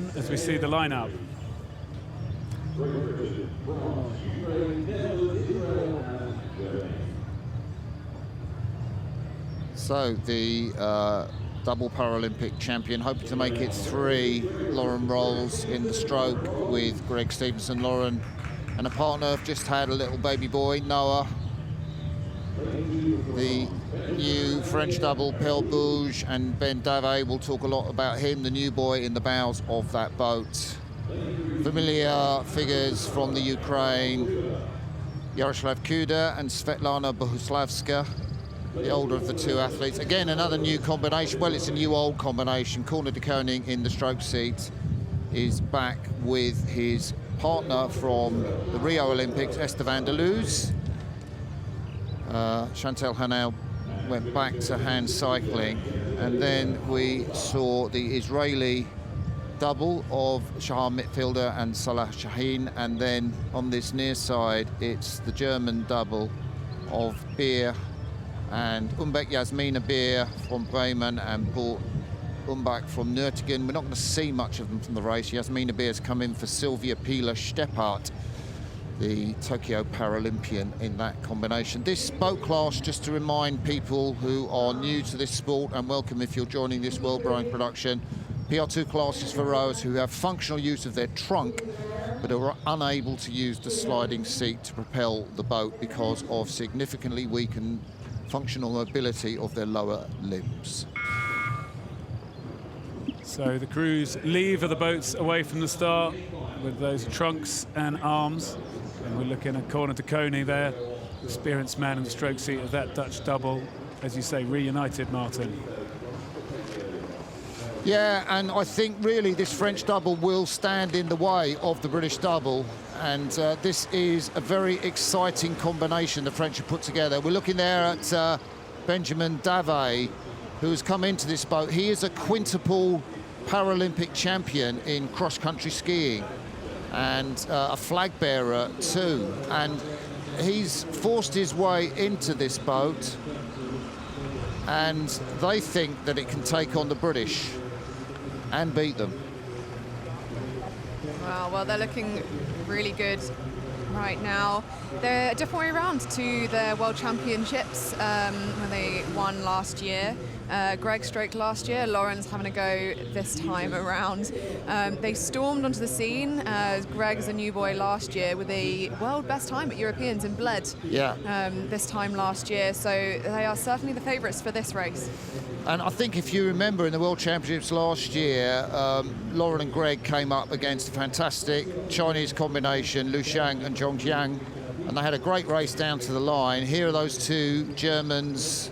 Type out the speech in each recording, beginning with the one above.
As we see the lineup. So the double Paralympic champion, hoping to make it 3, Lauren Rolls in the stroke with Greg Stevenson. Lauren and a partner have just had a little baby boy, Noah. The new French double, Perle Bouge and Ben Dave, will talk a lot about him, the new boy in the bows of that boat. Familiar figures from the Ukraine, Yaroslav Kuda and Svetlana Bohuslavska, the older of the two athletes. Again, another new combination. Well, it's a new old combination. Corner de Koning in the stroke seat is back with his partner from the Rio Olympics, Esther van der Loos. Chantal Hanel went back to hand cycling, and then we saw the Israeli double of Shahar Mitfielder and Salah Shaheen, and then on this near side it's the German double of Beer and Umbeck Jasmina Beer from Bremen and Paul Umbach from Nürtingen. We're not going to see much of them from the race. Jasmina Beer's come in for Sylvia Pieler-Steppart, the Tokyo Paralympian in that combination. This boat class, just to remind people who are new to this sport, and welcome if you're joining this World Rowing production, PR2 class is for rowers who have functional use of their trunk but are unable to use the sliding seat to propel the boat because of significantly weakened functional mobility of their lower limbs. So the crews leave the boats away from the start with those trunks and arms. And we're looking at Corner de Koning there, experienced man in the stroke seat of that Dutch double, as you say, reunited, Martin. Yeah, and I think really this French double will stand in the way of the British double, and this is a very exciting combination the French have put together. We're looking there at Benjamin Dave, who has come into this boat. He is a quintuple Paralympic champion in cross-country skiing and a flag bearer too, and he's forced his way into this boat, and they think that it can take on the British and beat them. Wow, well, they're looking really good right now. They're a different way around to the World Championships when they won last year. Greg stroked last year, Lauren's having a go this time around. They stormed onto the scene. Greg's a new boy last year with a world best time at Europeans in Bled. Yeah. This time last year, so they are certainly the favourites for this race. And I think if you remember in the World Championships last year, Lauren and Greg came up against a fantastic Chinese combination, Lu Xiang and Zhong Jiang, and they had a great race down to the line. Here are those two Germans,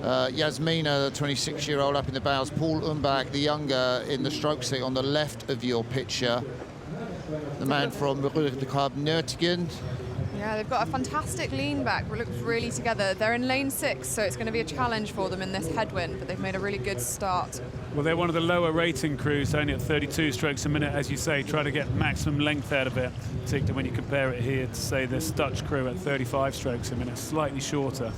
Jasmina, the 26-year-old up in the bows, Paul Umbach, the younger, in the stroke seat on the left of your picture. The man from the Club Nürtingen. Yeah, they've got a fantastic lean back. We look really together. They're in lane 6, so it's going to be a challenge for them in this headwind, but they've made a really good start. Well, they're one of the lower rating crews, only at 32 strokes a minute, as you say, try to get maximum length out of it, particularly when you compare it here to, say, this Dutch crew at 35 strokes a minute, slightly shorter.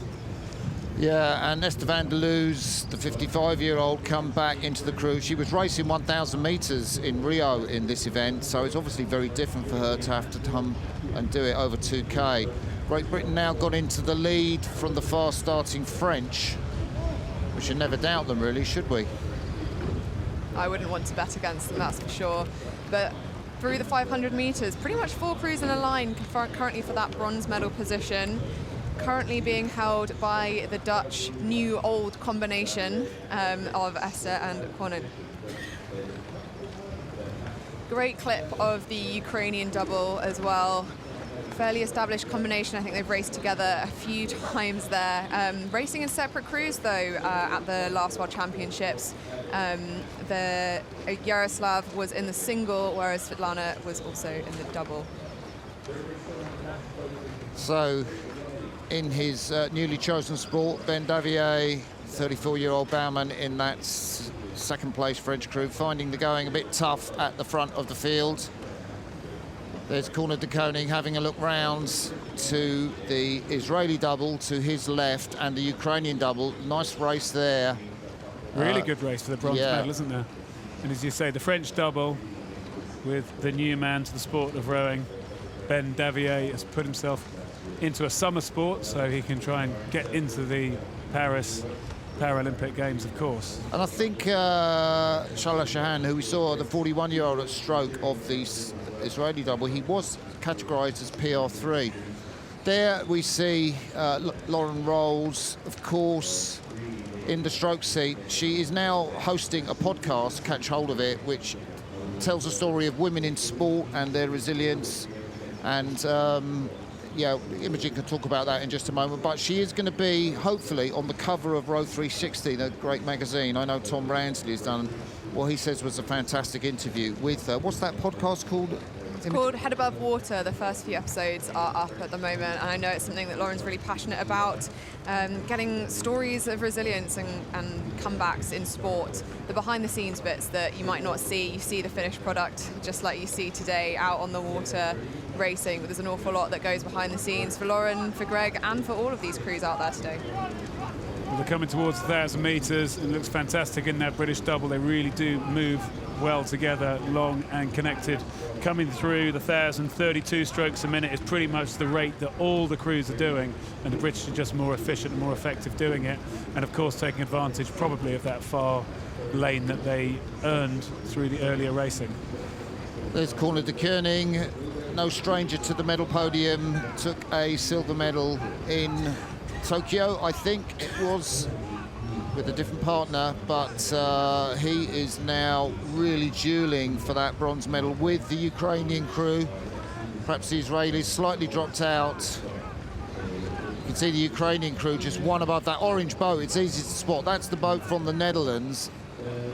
Yeah, and Esther van der Loos, the 55-year-old, come back into the crew. She was racing 1,000 metres in Rio in this event, so it's obviously very different for her to have to come and do it over 2K. Great Britain now got into the lead from the fast-starting French. We should never doubt them, really, should we? I wouldn't want to bet against them, that's for sure. But through the 500 metres, pretty much 4 crews in a line currently for that bronze medal position. Currently being held by the Dutch new-old combination of Esther and Corner. Great clip of the Ukrainian double as well. Fairly established combination. I think they've raced together a few times there. Racing in separate crews though at the last World Championships. The Yaroslav was in the single, whereas Svetlana was also in the double. So, in his newly chosen sport, Ben Davier, 34-year-old bowman in that second-place French crew, finding the going a bit tough at the front of the field. There's Corner de Koning having a look round to the Israeli double to his left and the Ukrainian double. Nice race there. Really good race for the bronze medal, isn't there? And as you say, the French double with the new man to the sport of rowing. Ben Davier has put himself into a summer sport so he can try and get into the Paris Paralympic Games, of course. And I think Salah Shahan, who we saw, the 41-year-old at stroke of the Israeli double, he was categorised as PR3. There we see Lauren Rolls, of course, in the stroke seat. She is now hosting a podcast, catch hold of it, which tells the story of women in sport and their resilience. And yeah, Imogen can talk about that in just a moment, but she is going to be, hopefully, on the cover of Row 360, the great magazine. I know Tom Ransley has done what he says was a fantastic interview with, what's that podcast called? It's called Head Above Water. The first few episodes are up at the moment, and I know it's something that Lauren's really passionate about, getting stories of resilience and comebacks in sport, the behind-the-scenes bits that you might not see. You see the finished product, just like you see today out on the water racing, but there's an awful lot that goes behind the scenes for Lauren, for Greg, and for all of these crews out there today. Well, they're coming towards 1,000 metres. It looks fantastic in that British double. They really do move well together, long and connected. Coming through the 1,032 strokes a minute is pretty much the rate that all the crews are doing, and the British are just more efficient and more effective doing it, and of course taking advantage probably of that far lane that they earned through the earlier racing. There's Corne de Koning, no stranger to the medal podium, took a silver medal in Tokyo, I think it was, with a different partner, but he is now really dueling for that bronze medal with the Ukrainian crew. Perhaps the Israelis slightly dropped out. You can see the Ukrainian crew just one above that orange boat. It's easy to spot. That's the boat from the Netherlands.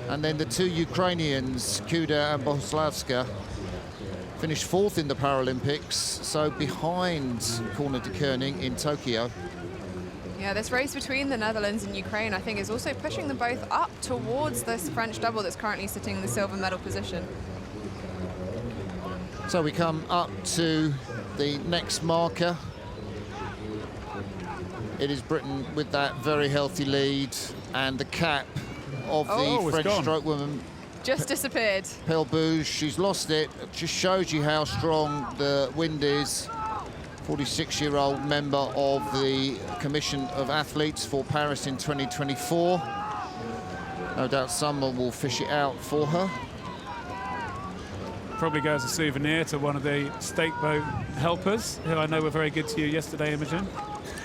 And then the two Ukrainians, Kuda and Bohuslavska, finished fourth in the Paralympics, so behind Corne de Koning in Tokyo. Yeah, this race between the Netherlands and Ukraine, I think, is also pushing them both up towards this French double that's currently sitting in the silver medal position. So we come up to the next marker. It is Britain with that very healthy lead, and the cap of the French stroke woman just disappeared. Pelbouge, she's lost it. It just shows you how strong the wind is. 46-year-old member of the Commission of Athletes for Paris in 2024. No doubt someone will fish it out for her. Probably go as a souvenir to one of the stake boat helpers, who I know were very good to you yesterday, Imogen.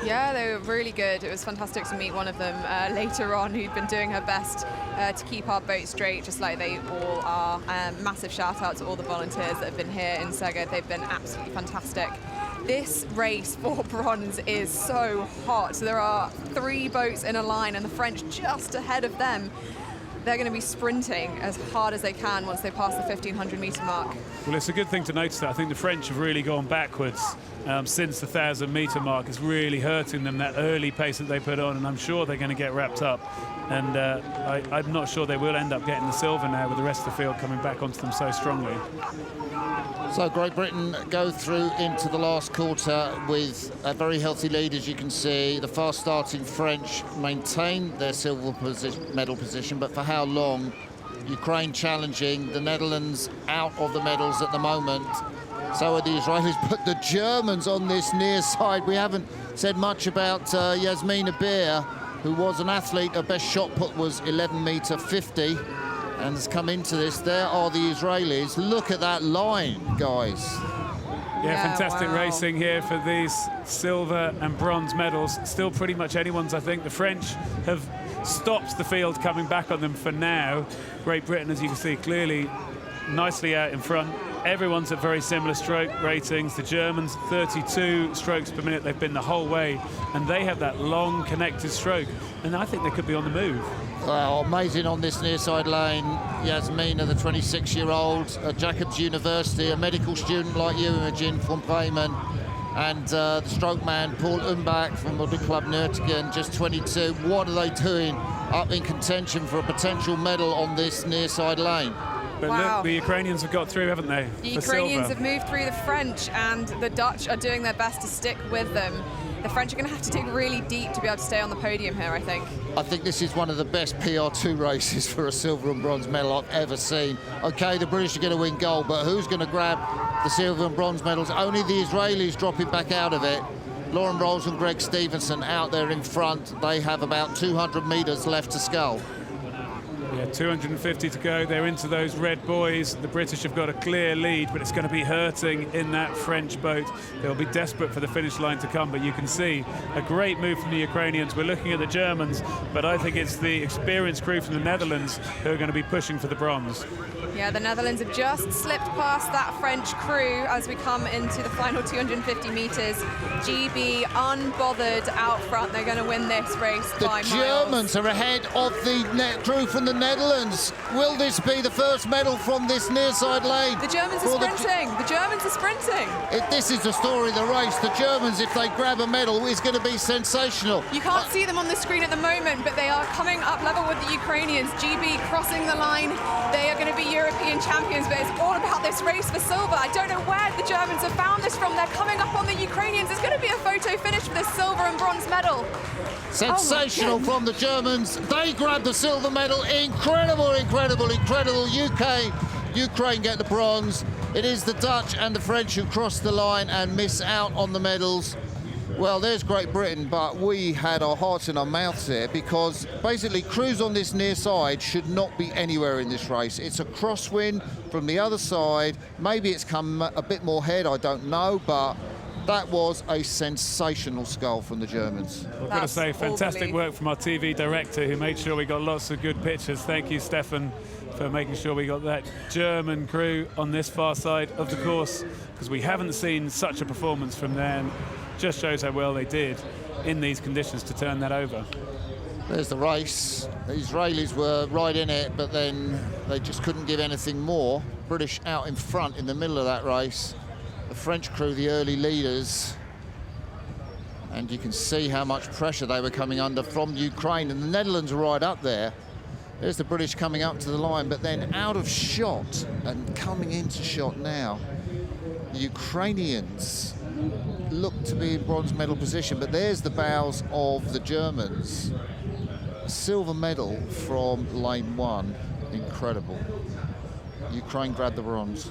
Yeah, they were really good. It was fantastic to meet one of them later on, who'd been doing her best to keep our boat straight, just like they all are. Massive shout out to all the volunteers that have been here in Szeged. They've been absolutely fantastic. This race for bronze is so hot. There are 3 boats in a line and the French just ahead of them. They're going to be sprinting as hard as they can once they pass the 1,500 metre mark. Well, it's a good thing to notice that. I think the French have really gone backwards since the 1,000 metre mark. It's really hurting them, that early pace that they put on, and I'm sure they're going to get wrapped up. And I'm not sure they will end up getting the silver now, with the rest of the field coming back onto them so strongly. So Great Britain go through into the last quarter with a very healthy lead, as you can see. The fast-starting French maintain their silver medal position, but for how long? Ukraine challenging, the Netherlands out of the medals at the moment. So are the Israelis, but the Germans on this near side. We haven't said much about Yasmina Bir, who was an athlete. Her best shot put was 11.50 m. And has come into this. There are the Israelis. Look at that line, guys. Yeah, fantastic racing here for these silver and bronze medals. Still pretty much anyone's, I think. The French have stopped the field coming back on them for now. Great Britain, as you can see, clearly nicely out in front. Everyone's at very similar stroke ratings. The Germans, 32 strokes per minute. They've been the whole way, and they have that long connected stroke. And I think they could be on the move. Well, amazing on this near side lane. Yasmina, the 26-year-old at Jacobs University, a medical student like you, Imogen, from Bremen. And the stroke man, Paul Umbach from the Club Nürtingen, just 22. What are they doing up in contention for a potential medal on this near side lane? But look, the Ukrainians have got through, haven't they? The Ukrainians have moved through the French, and the Dutch are doing their best to stick with them. the French are going to have to dig really deep to be able to stay on the podium here, I think. I think this is one of the best PR2 races for a silver and bronze medal I've ever seen. Okay, the British are going to win gold, but who's going to grab the silver and bronze medals? Only the Israelis dropping back out of it. Lauren Rolls and Greg Stevenson out there in front. They have about 200 metres left to scull. Yeah, 250 to go. They're into those red buoys. The British have got a clear lead, but it's going to be hurting in that French boat. They'll be desperate for the finish line to come, but you can see a great move from the Ukrainians. We're looking at the Germans, but I think it's the experienced crew from the Netherlands who are going to be pushing for the bronze. Yeah, the Netherlands have just slipped past that French crew as we come into the final 250 metres. GB unbothered out front. They're going to win this race by miles. The Germans are ahead of the crew from the Netherlands. Will this be the first medal from this near side lane? The Germans are sprinting. The Germans are sprinting. This is the story of the race. The Germans, if they grab a medal, is going to be sensational. You can't see them on the screen at the moment, but they are coming up level with the Ukrainians. GB crossing the line. They are going to be European champions, but it's all about this race for silver. I don't know where the Germans have found this from. They're coming up on the Ukrainians. It's going to be a photo finish for this silver and bronze medal. Sensational from the Germans. They grab the silver medal. Incredible, incredible, incredible. Ukraine get the bronze. It is the Dutch and the French who cross the line and miss out on the medals. Well, there's Great Britain, but we had our hearts in our mouths here because basically crews on this near side should not be anywhere in this race. It's a crosswind from the other side. Maybe it's come a bit more head, I don't know, but that was a sensational scull from the Germans. I've got to say, fantastic work from our TV director who made sure we got lots of good pictures. Thank you, Stefan, for making sure we got that German crew on this far side of the course, because we haven't seen such a performance from them. Just shows how well they did in these conditions to turn that over. There's the race. The Israelis were right in it, but then they just couldn't give anything more. British out in front in the middle of that race. The French crew, the early leaders. And you can see how much pressure they were coming under from Ukraine. And the Netherlands are right up there. There's the British coming up to the line, but then out of shot and coming into shot now. The Ukrainians look to be in bronze medal position, but there's the bows of the Germans. Silver medal from lane one. Incredible. Ukraine grabbed the bronze.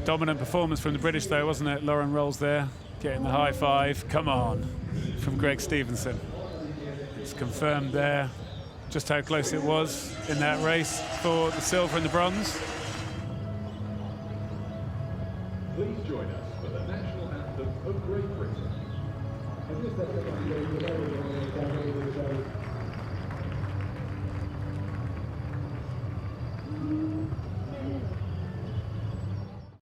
Dominant performance from the British though, wasn't it? Lauren Rolls there, getting the high five. Come on, from Greg Stevenson. It's confirmed there just how close it was in that race for the silver and the bronze. Please join us for the national anthem of Great Britain.